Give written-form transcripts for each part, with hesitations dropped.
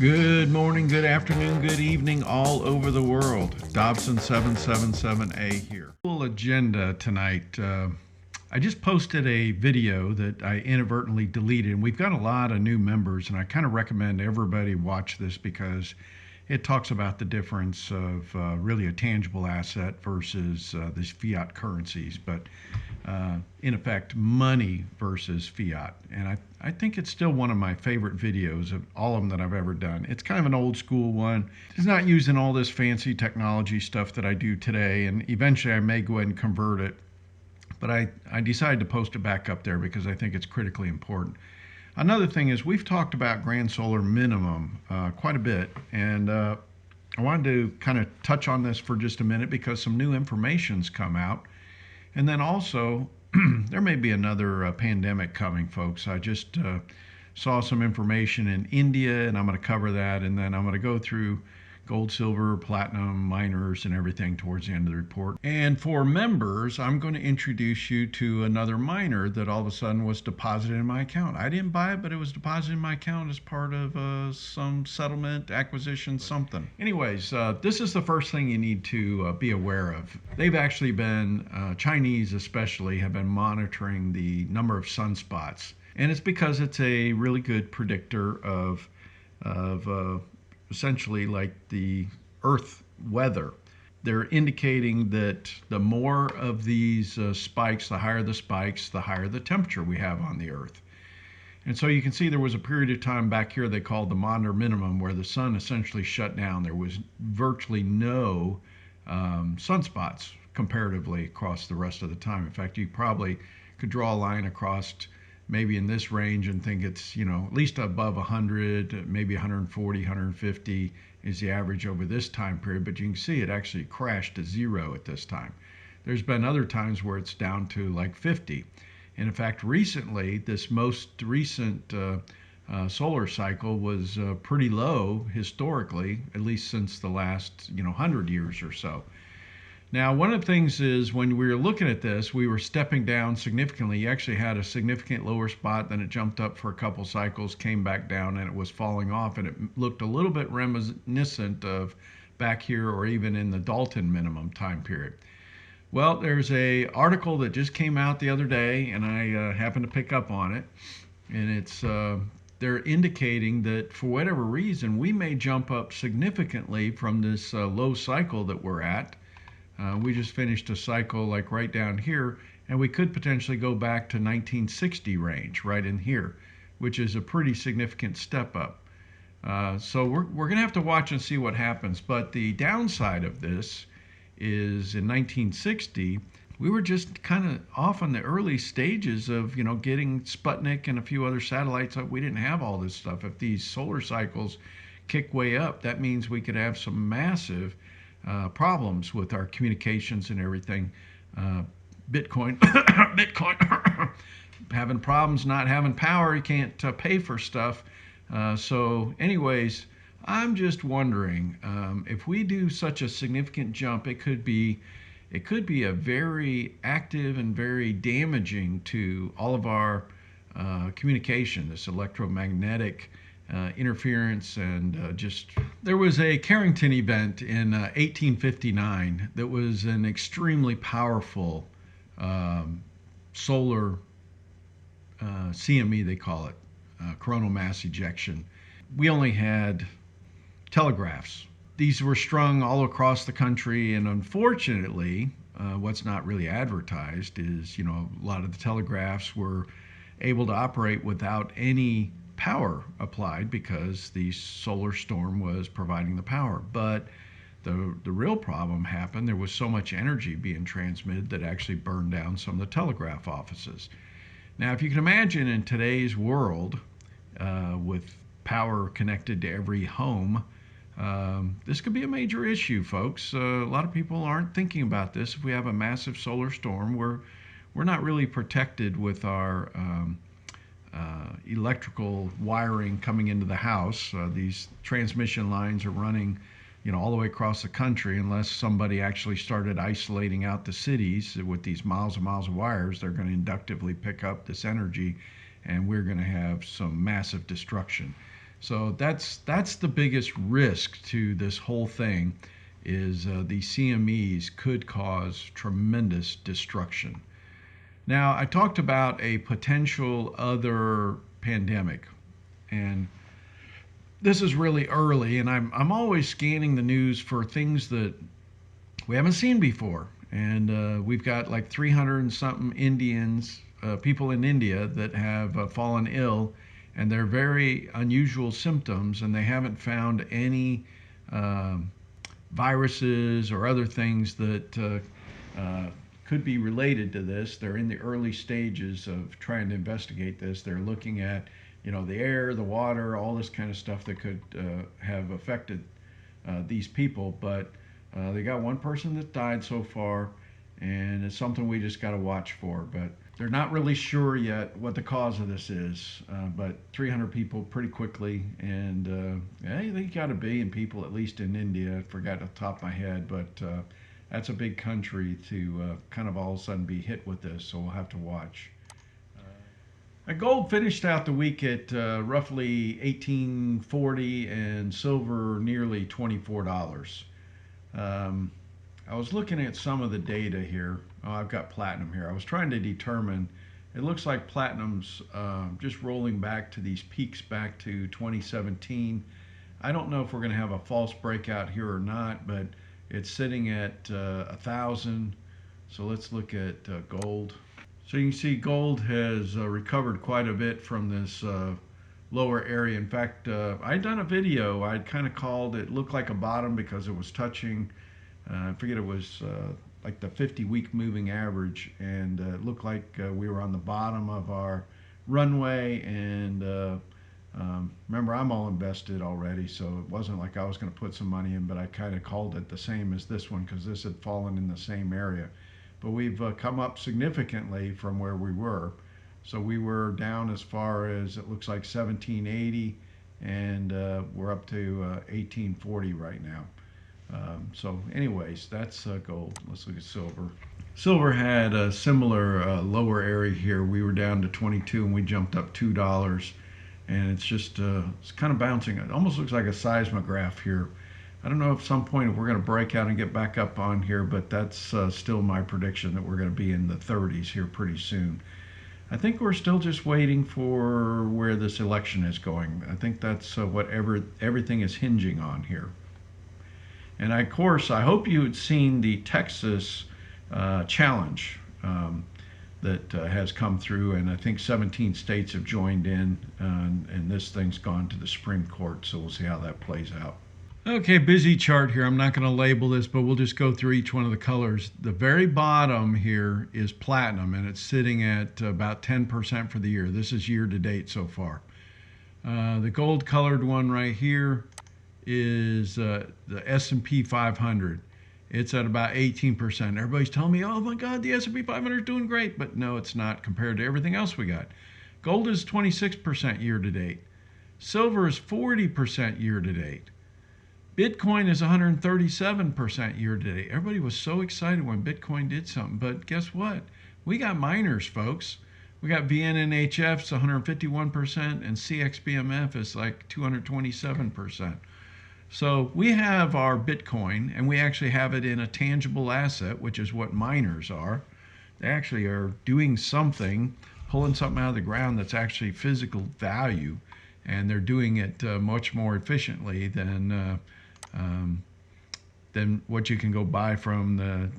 Good morning, good afternoon, good evening, all over the world. Dobson 777A here. Full agenda tonight. I just posted a video that I inadvertently deleted, and we've got a lot of new members, and I kind of recommend everybody watch this because it talks about the difference of really a tangible asset versus these fiat currencies, but in effect, money versus fiat. And I think it's still one of my favorite videos of all of them that I've ever done. It's kind of an old school one. It's not using all this fancy technology stuff that I do today, and eventually I may go ahead and convert it. But I decided to post it back up there because I think it's critically important. Another thing is we've talked about grand solar minimum quite a bit, and I wanted to kind of touch on this for just a minute because some new information's come out. And then also, there may be another pandemic coming, folks. I just saw some information in India, and I'm going to cover that, and then I'm going to go through gold, silver, platinum, miners, and everything towards the end of the report. And for members, I'm going to introduce you to another miner that all of a sudden was deposited in my account. I didn't buy it, but it was deposited in my account as part of some settlement, acquisition, something. Anyways, this is the first thing you need to be aware of. They've actually been, Chinese especially, have been monitoring the number of sunspots. And it's because it's a really good predictor of essentially like the Earth weather. They're indicating that the more of these spikes, the higher the temperature we have on the Earth. And so you can see there was a period of time back here they called the Maunder minimum where the sun essentially shut down. There was virtually no sunspots comparatively across the rest of the time. In fact, you probably could draw a line across maybe in this range and think it's, at least above 100, maybe 140, 150 is the average over this time period. But you can see it actually crashed to zero at this time. There's been other times where it's down to like 50. And in fact, recently, this most recent solar cycle was pretty low historically, at least since the last, 100 years or so. Now, one of the things is when we were looking at this, we were stepping down significantly. You actually had a significant lower spot, then it jumped up for a couple cycles, came back down, and it was falling off, and it looked a little bit reminiscent of back here or even in the Dalton minimum time period. Well, there's an article that just came out the other day, and I happened to pick up on it, and it's they're indicating that for whatever reason, we may jump up significantly from this low cycle that we're at. We just finished a cycle like right down here, and we could potentially go back to 1960 range right in here, which is a pretty significant step up. So we're going to have to watch and see what happens. But the downside of this is in 1960, we were just kind of off on the early stages of, getting Sputnik and a few other satellites up. We didn't have all this stuff. If these solar cycles kick way up, that means we could have some massive problems with our communications and everything. Bitcoin, Bitcoin, having problems not having power. You can't pay for stuff. So anyways, I'm just wondering if we do such a significant jump, it could be a very active and very damaging to all of our communication, this electromagnetic interference, and there was a Carrington event in 1859 that was an extremely powerful solar CME, they call it, coronal mass ejection. We only had telegraphs. These were strung all across the country, and unfortunately, what's not really advertised is, a lot of the telegraphs were able to operate without any power applied because the solar storm was providing the power. But the real problem happened. There was so much energy being transmitted that actually burned down some of the telegraph offices. Now, if you can imagine in today's world, with power connected to every home, this could be a major issue, folks. A lot of people aren't thinking about this. If we have a massive solar storm, we're not really protected with our electrical wiring coming into the house. These transmission lines are running, all the way across the country. Unless somebody actually started isolating out the cities with these miles and miles of wires, they're going to inductively pick up this energy, and we're going to have some massive destruction. So that's the biggest risk to this whole thing is the CMEs could cause tremendous destruction. Now, I talked about a potential other pandemic, and this is really early, and I'm always scanning the news for things that we haven't seen before. And we've got like 300 and something Indians, people in India that have fallen ill, and they're very unusual symptoms, and they haven't found any viruses or other things that could be related to this. They're in the early stages of trying to investigate this. They're looking at, the air, the water, all this kind of stuff that could have affected these people. But they got one person that died so far, and it's something we just got to watch for. But they're not really sure yet what the cause of this is. But 300 people pretty quickly, and they got 1 billion people at least in India. I forgot off the top of my head, but that's a big country to kind of all of a sudden be hit with this. So we'll have to watch. Gold finished out the week at roughly $18.40 and silver nearly $24. I was looking at some of the data here. Oh, I've got platinum here. I was trying to determine, it looks like platinum's just rolling back to these peaks back to 2017. I don't know if we're going to have a false breakout here or not, but it's sitting at 1,000. So let's look at gold. So you can see gold has recovered quite a bit from this lower area. In fact, I'd done a video. I'd kind of called it, looked like a bottom because it was touching, I forget, it was like the 50-week moving average, and it looked like we were on the bottom of our runway. And remember, I'm all invested already, so it wasn't like I was going to put some money in, but I kind of called it the same as this one because this had fallen in the same area. But we've come up significantly from where we were. So we were down as far as, it looks like 1780, and we're up to 1840 right now. So anyways, that's gold. Let's look at silver. Silver had a similar lower area here. We were down to 22 and we jumped up $2. And it's just, it's kind of bouncing. It almost looks like a seismograph here. I don't know if at some point if we're going to break out and get back up on here, but that's still my prediction that we're going to be in the 30s here pretty soon. I think we're still just waiting for where this election is going. I think that's what everything is hinging on here. And of course, I hope you had seen the Texas challenge that has come through, and I think 17 states have joined in, and this thing's gone to the Supreme Court, so we'll see how that plays out. Okay, busy chart here. I'm not going to label this, but we'll just go through each one of the colors. The very bottom here is platinum, and it's sitting at about 10% for the year. This is year to date so far. The gold colored one right here is the S&P 500. It's at about 18%. Everybody's telling me, oh my God, the S&P 500 is doing great. But no, it's not compared to everything else we got. Gold is 26% year to date. Silver is 40% year to date. Bitcoin is 137% year to date. Everybody was so excited when Bitcoin did something, but guess what? We got miners, folks. We got VNNHF is 151%, and CXBMF is like 227%. So we have our Bitcoin, and we actually have it in a tangible asset, which is what miners are. They actually are doing something, pulling something out of the ground that's actually physical value, and they're doing it much more efficiently than what you can go buy from the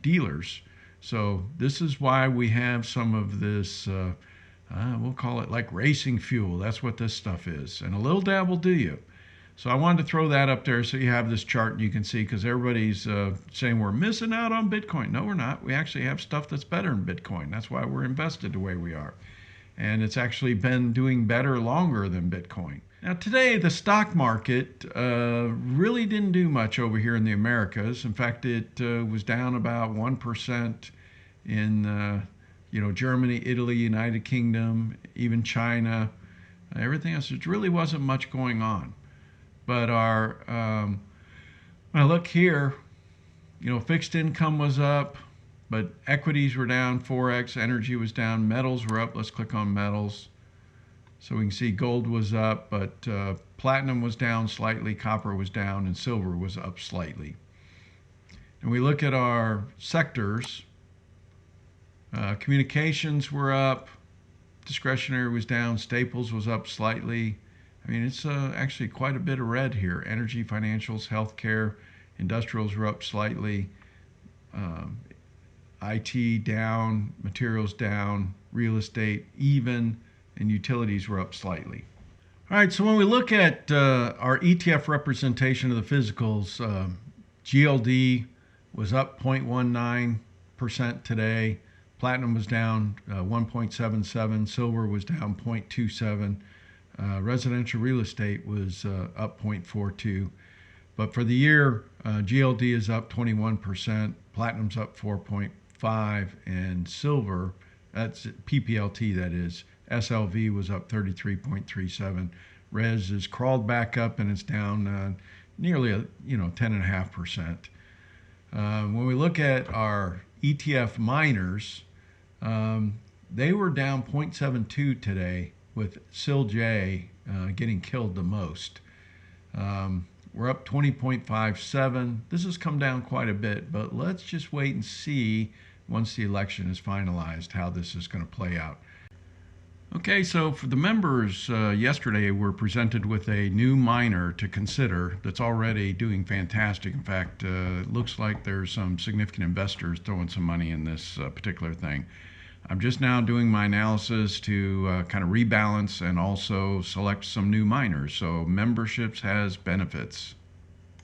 dealers. So this is why we have some of this, we'll call it like racing fuel. That's what this stuff is. And a little dab will do you. So I wanted to throw that up there so you have this chart and you can see, because everybody's saying we're missing out on Bitcoin. No, we're not. We actually have stuff that's better than Bitcoin. That's why we're invested the way we are. And it's actually been doing better longer than Bitcoin. Now today, the stock market really didn't do much over here in the Americas. In fact, it was down about 1% in Germany, Italy, United Kingdom, even China, everything else. There really wasn't much going on. But our, when I look here, fixed income was up, but equities were down, Forex, energy was down, metals were up. Let's click on metals. So we can see gold was up, but platinum was down slightly, copper was down, and silver was up slightly. And we look at our sectors. Communications were up, discretionary was down, staples was up slightly. I mean, it's actually quite a bit of red here. Energy, financials, healthcare, industrials were up slightly. IT down, materials down, real estate even, and utilities were up slightly. All right, so when we look at our ETF representation of the physicals, GLD was up 0.19% today. Platinum was down 1.77. Silver was down 0.27. Residential real estate was up 0.42. But for the year, GLD is up 21%. Platinum's up 4.5, and silver, that's PPLT, that is, SLV was up 33.37. Res is crawled back up and it's down nearly 10.5%. When we look at our ETF miners, they were down 0.72 today, with SILJ getting killed the most. We're up 20.57. This has come down quite a bit, but let's just wait and see once the election is finalized how this is going to play out. Okay, so for the members, yesterday we're presented with a new miner to consider that's already doing fantastic. In fact, it looks like there's some significant investors throwing some money in this particular thing. I'm just now doing my analysis to kind of rebalance and also select some new miners. So memberships has benefits.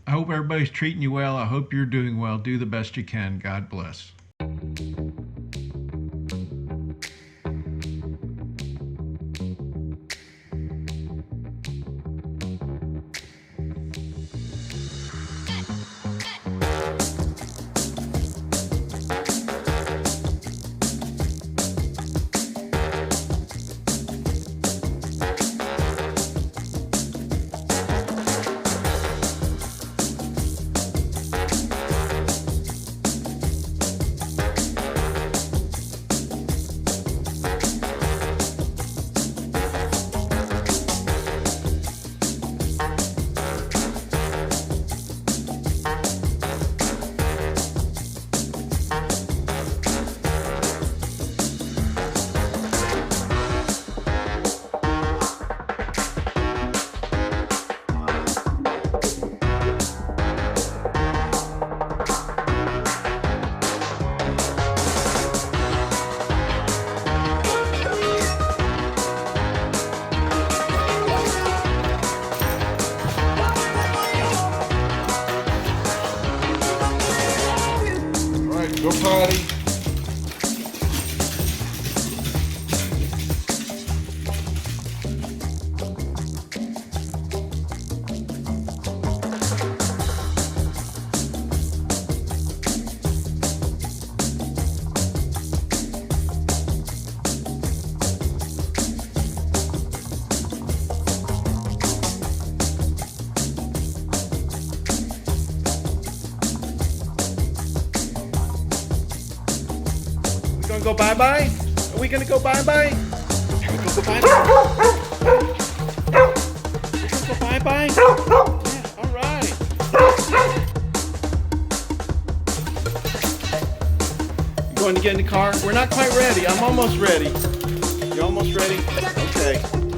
I hope everybody's treating you well. I hope you're doing well. Do the best you can. God bless. Go potty. Go bye-bye? Are we gonna go bye-bye? We're gonna go bye-bye? We're gonna go bye-bye? Yeah, alright. You going to get in the car? We're not quite ready. I'm almost ready. You almost ready? Okay.